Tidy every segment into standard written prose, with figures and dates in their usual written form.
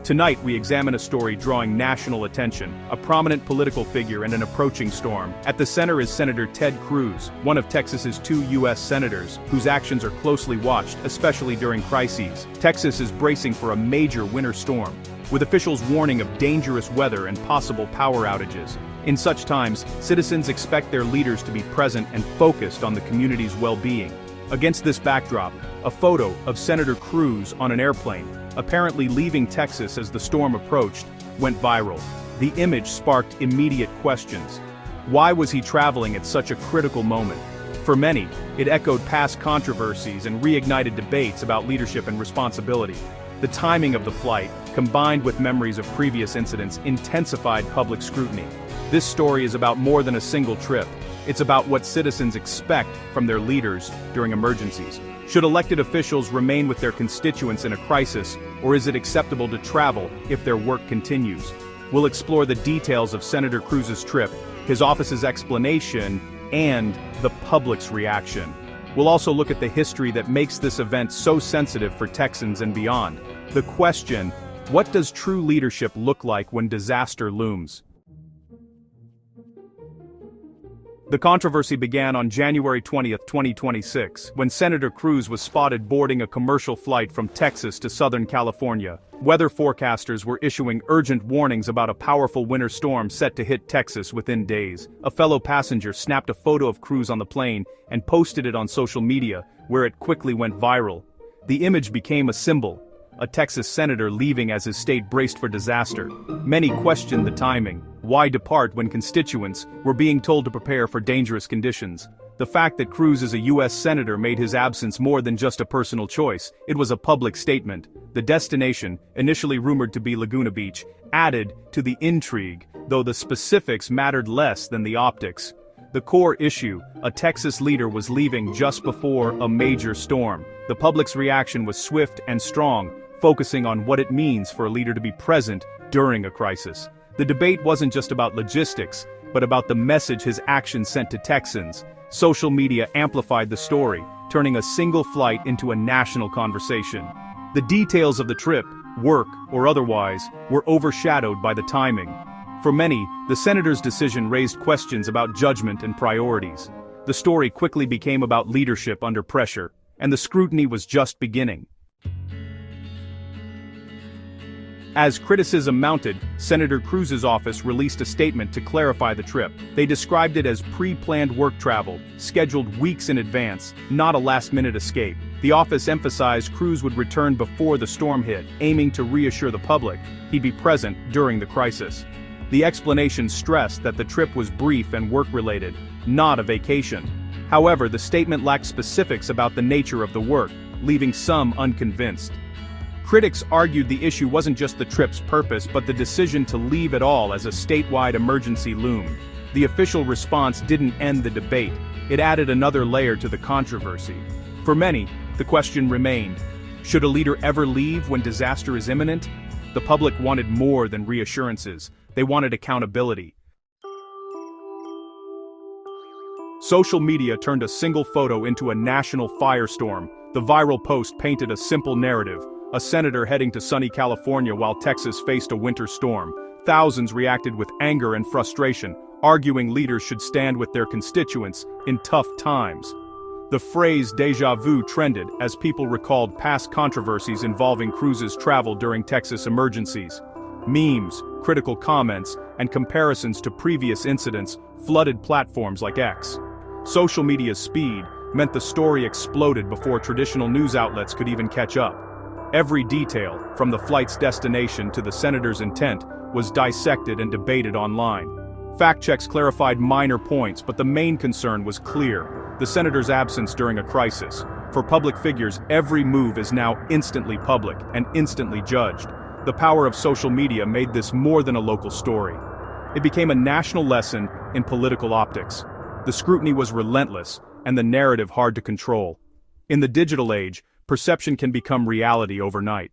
Tonight we examine a story drawing national attention, a prominent political figure and an approaching storm. At the center is Senator Ted Cruz, one of Texas's 2 U.S. senators, whose actions are closely watched, especially during crises. Texas is bracing for a major winter storm, with officials warning of dangerous weather and possible power outages. In such times, citizens expect their leaders to be present and focused on the community's well-being. Against this backdrop, a photo of Senator Cruz on an airplane, apparently leaving Texas as the storm approached, went viral. The image sparked immediate questions. Why was he traveling at such a critical moment? For many, it echoed past controversies and reignited debates about leadership and responsibility. The timing of the flight, combined with memories of previous incidents, intensified public scrutiny. This story is about more than a single trip. It's about what citizens expect from their leaders during emergencies. Should elected officials remain with their constituents in a crisis, or is it acceptable to travel if their work continues? We'll explore the details of Senator Cruz's trip, his office's explanation, and the public's reaction. We'll also look at the history that makes this event so sensitive for Texans and beyond. The question, what does true leadership look like when disaster looms? The controversy began on January 20, 2026, when Senator Cruz was spotted boarding a commercial flight from Texas to Southern California. Weather forecasters were issuing urgent warnings about a powerful winter storm set to hit Texas within days. A fellow passenger snapped a photo of Cruz on the plane and posted it on social media, where it quickly went viral. The image became a symbol, a Texas senator leaving as his state braced for disaster. Many questioned the timing. Why depart when constituents were being told to prepare for dangerous conditions? The fact that Cruz is a U.S. senator made his absence more than just a personal choice. It was a public statement. The destination, initially rumored to be Laguna Beach, added to the intrigue, though the specifics mattered less than the optics. The core issue, a Texas leader was leaving just before a major storm. The public's reaction was swift and strong, focusing on what it means for a leader to be present during a crisis. The debate wasn't just about logistics, but about the message his actions sent to Texans. Social media amplified the story, turning a single flight into a national conversation. The details of the trip, work or otherwise, were overshadowed by the timing. For many, the senator's decision raised questions about judgment and priorities. The story quickly became about leadership under pressure, and the scrutiny was just beginning. As criticism mounted, Senator Cruz's office released a statement to clarify the trip. They described it as pre-planned work travel, scheduled weeks in advance, not a last-minute escape. The office emphasized Cruz would return before the storm hit, aiming to reassure the public he'd be present during the crisis. The explanation stressed that the trip was brief and work-related, not a vacation. However, the statement lacked specifics about the nature of the work, leaving some unconvinced. Critics argued the issue wasn't just the trip's purpose but the decision to leave at all as a statewide emergency loomed. The official response didn't end the debate, it added another layer to the controversy. For many, the question remained, should a leader ever leave when disaster is imminent? The public wanted more than reassurances, they wanted accountability. Social media turned a single photo into a national firestorm. The viral post painted a simple narrative. A senator heading to sunny California while Texas faced a winter storm. Thousands reacted with anger and frustration, arguing leaders should stand with their constituents in tough times. The phrase "déjà vu" trended as people recalled past controversies involving Cruz's travel during Texas emergencies. Memes, critical comments, and comparisons to previous incidents flooded platforms like X. Social media's speed meant the story exploded before traditional news outlets could even catch up. Every detail, from the flight's destination to the senator's intent, was dissected and debated online. Fact checks clarified minor points, but the main concern was clear: the senator's absence during a crisis. For public figures, every move is now instantly public and instantly judged. The power of social media made this more than a local story. It became a national lesson in political optics. The scrutiny was relentless, and the narrative hard to control. In the digital age, perception can become reality overnight.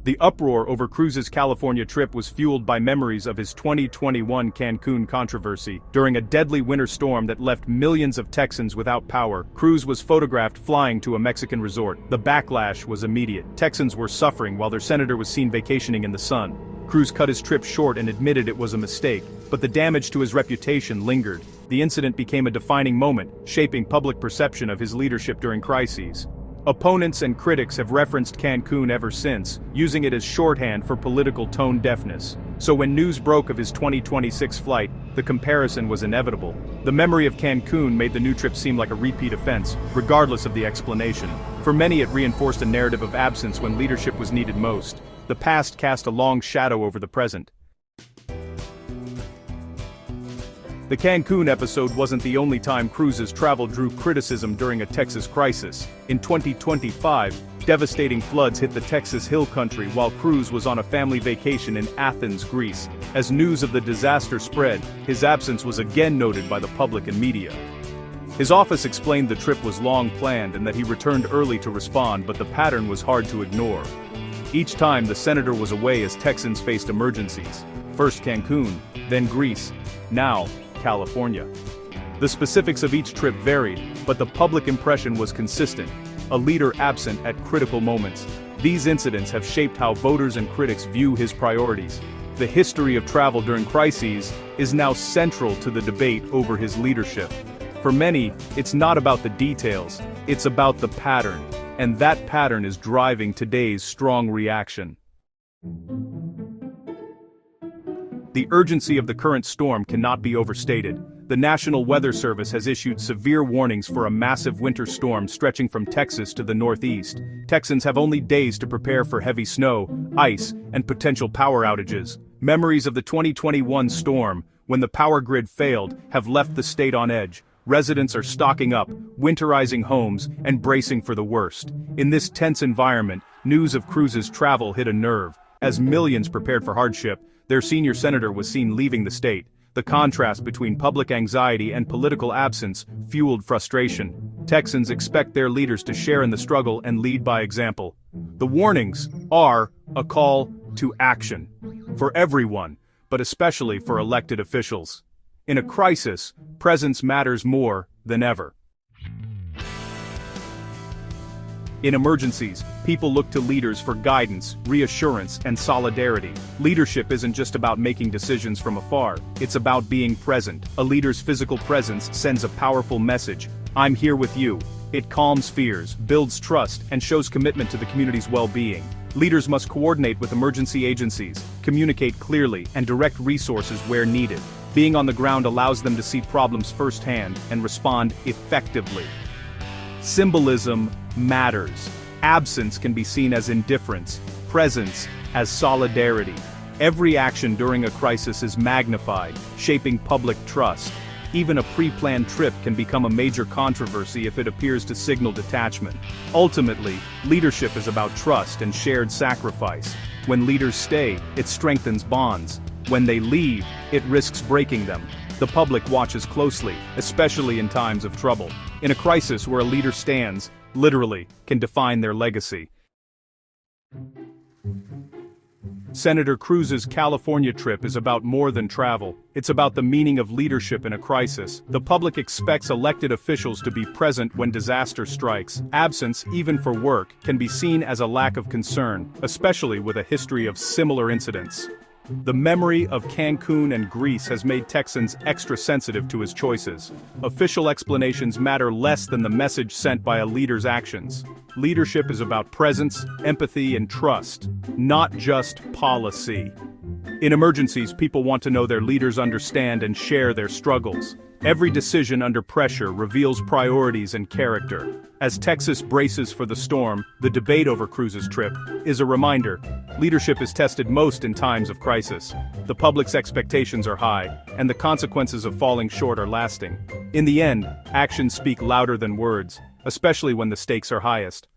The uproar over Cruz's California trip was fueled by memories of his 2021 Cancun controversy. During a deadly winter storm that left millions of Texans without power, Cruz was photographed flying to a Mexican resort. The backlash was immediate. Texans were suffering while their senator was seen vacationing in the sun. Cruz cut his trip short and admitted it was a mistake, but the damage to his reputation lingered. The incident became a defining moment, shaping public perception of his leadership during crises. Opponents and critics have referenced Cancun ever since, using it as shorthand for political tone deafness. So when news broke of his 2026 flight, the comparison was inevitable. The memory of Cancun made the new trip seem like a repeat offense, regardless of the explanation. For many, it reinforced a narrative of absence when leadership was needed most. The past cast a long shadow over the present. The Cancun episode wasn't the only time Cruz's travel drew criticism during a Texas crisis. In 2025, devastating floods hit the Texas Hill Country while Cruz was on a family vacation in Athens, Greece. As news of the disaster spread, his absence was again noted by the public and media. His office explained the trip was long planned and that he returned early to respond, but the pattern was hard to ignore. Each time the senator was away as Texans faced emergencies. First Cancun, then Greece, now California. The specifics of each trip varied, but the public impression was consistent: a leader absent at critical moments. These incidents have shaped how voters and critics view his priorities. The history of travel during crises is now central to the debate over his leadership. For many, it's not about the details, it's about the pattern, and that pattern is driving today's strong reaction. The urgency of the current storm cannot be overstated. The National Weather Service has issued severe warnings for a massive winter storm stretching from Texas to the northeast. Texans have only days to prepare for heavy snow, ice, and potential power outages. Memories of the 2021 storm, when the power grid failed, have left the state on edge. Residents are stocking up, winterizing homes, and bracing for the worst. In this tense environment, news of Cruz's travel hit a nerve. As millions prepared for hardship, their senior senator was seen leaving the state. The contrast between public anxiety and political absence fueled frustration. Texans expect their leaders to share in the struggle and lead by example. The warnings are a call to action. For everyone, but especially for elected officials. In a crisis, presence matters more than ever. In emergencies, people look to leaders for guidance, reassurance, and solidarity. Leadership isn't just about making decisions from afar, it's about being present. A leader's physical presence sends a powerful message: I'm here with you. It calms fears, builds trust, and shows commitment to the community's well-being. Leaders must coordinate with emergency agencies, communicate clearly, and direct resources where needed. Being on the ground allows them to see problems firsthand and respond effectively. Symbolism matters. Absence can be seen as indifference, presence as solidarity. Every action during a crisis is magnified, shaping public trust. Even a pre-planned trip can become a major controversy if it appears to signal detachment. Ultimately, leadership is about trust and shared sacrifice. When leaders stay, it strengthens bonds. When they leave, it risks breaking them. The public watches closely, especially in times of trouble. In a crisis where a leader stands, literally, can define their legacy. Senator Cruz's California trip is about more than travel. It's about the meaning of leadership in a crisis. The public expects elected officials to be present when disaster strikes. Absence, even for work, can be seen as a lack of concern, especially with a history of similar incidents. The memory of Cancun and Greece has made Texans extra sensitive to his choices. Official explanations matter less than the message sent by a leader's actions. Leadership is about presence, empathy, and trust, not just policy. In emergencies, people want to know their leaders understand and share their struggles. Every decision under pressure reveals priorities and character. As Texas braces for the storm, the debate over Cruz's trip is a reminder: leadership is tested most in times of crisis. The public's expectations are high, and the consequences of falling short are lasting. In the end, actions speak louder than words, especially when the stakes are highest.